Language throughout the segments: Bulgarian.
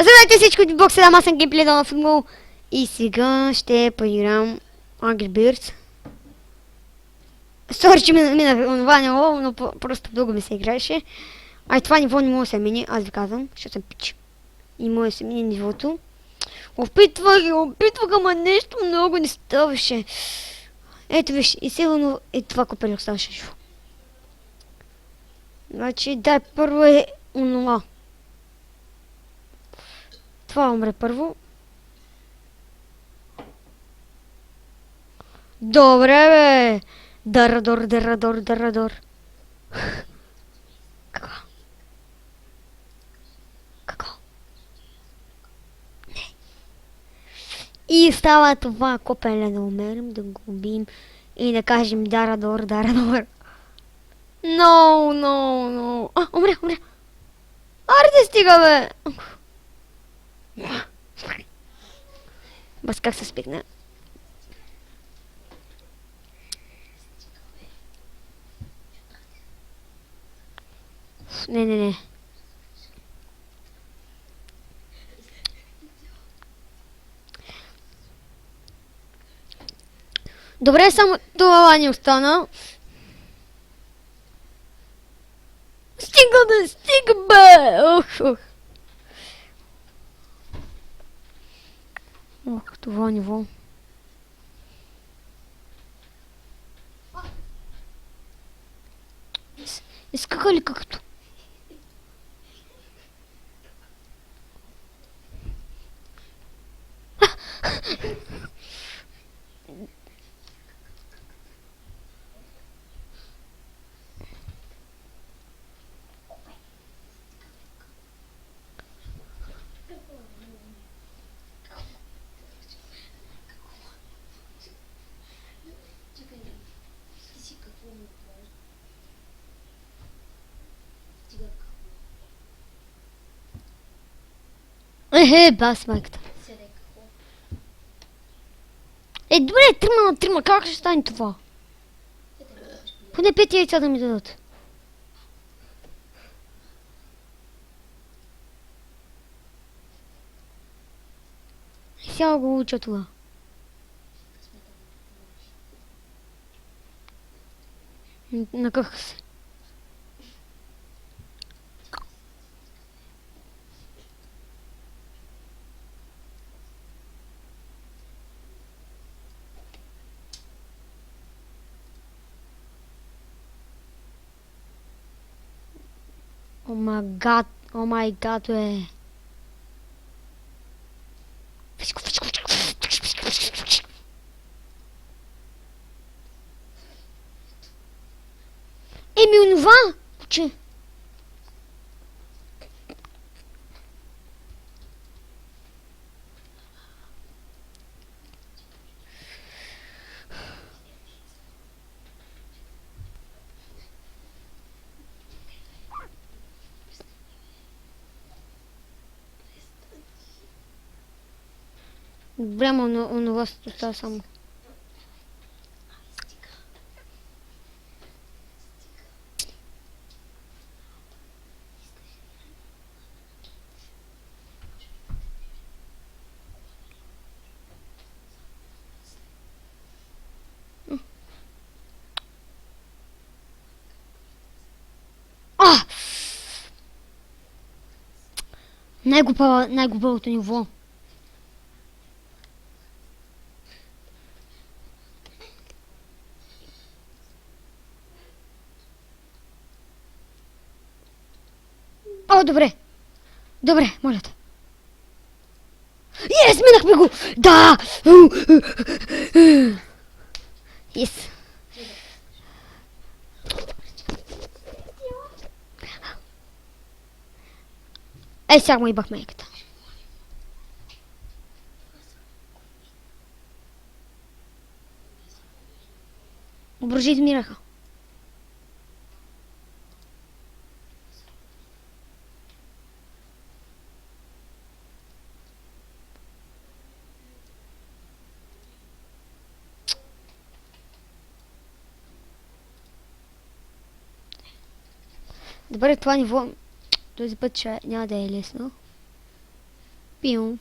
Здравейте всички от бокса, аз съм геймплей на футбол и сега ще поиграм Angry Birds. Сори, че мина онова ниво, но просто дълго ми се играеше. Ай, това ниво не може да се мини, аз ви казвам, защото съм пич. И може да се мини нивото. Опитвах, ама нещо много не ставаше. Ето виж, и сигурно и това копеле оставаше живо. Значи, дай първо е онова. Това умре първо. Добре, бе! Дарадор. Какво? Какво? Не. И става това копеле да умерим, да го убием и да кажем Дарадор. No. А, умря. Арде стига, бе! Бас как се спикна? Не. Добре, само това ни остана. Стига бе! Ох, това ниво. Изкака ли както? Бас майката. Добре, трима, как ще стане това? Поне 5 яйца да ми дадат. Сега го уча това. Накъх се. О май гад, бе. Онова, че... Добре, онова става само. Най-глупавото ниво. О, добре, моля те. Минахме го! Да! Yes. Сега му ебах майката. Обръжи измираха. Добре, това ниво този път няма да е лесно. Пиу.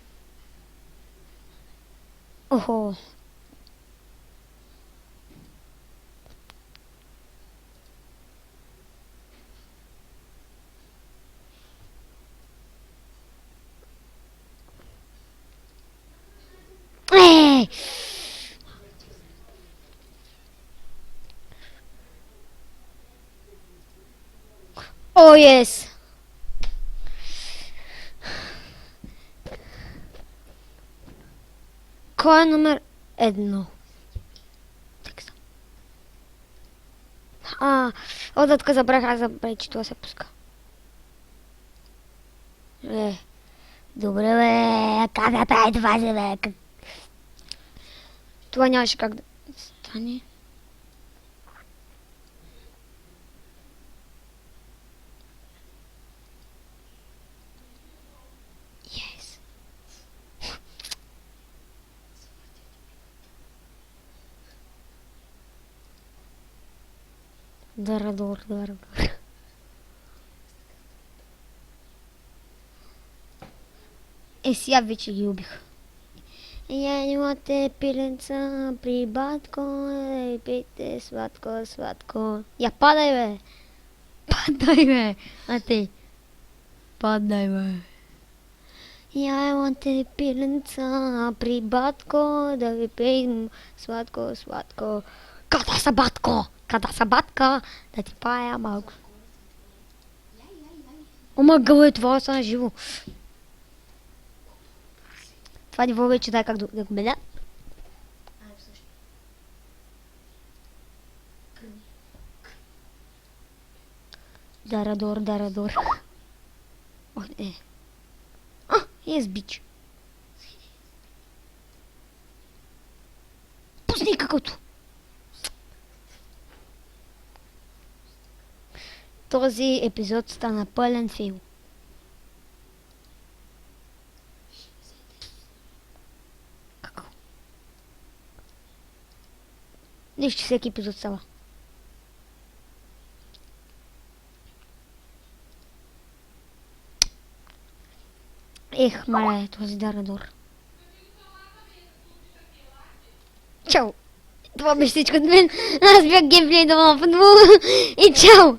Охо. Ей! О, єс! Кой е номер 1? Текста. Отдатка забравих, че това се пуска. Добре, бе, как да прави това, бе? Това нямаше как да стане. Yes. Дарадор. Сега вече ги убих. Я имате пиленца при батко, пейте сладко. Я падай, бе! Падай, бе! А ти? Падай, бе! Я имате пиленца при батко, да ви пеем сладко. Къде са батко? Да ти пая малко. Ома гъве, това са живо. Това ниво вече дай как да го меня. Дарадор. О, е. Ес бич. Пусни какъвто. Този епизод стана пълен фейл. Нищо, всеки епизод става. Ех, мале, този Дарадор. Чао! Това беше всичко от мен. Аз бях геймплей на футбол. И чао!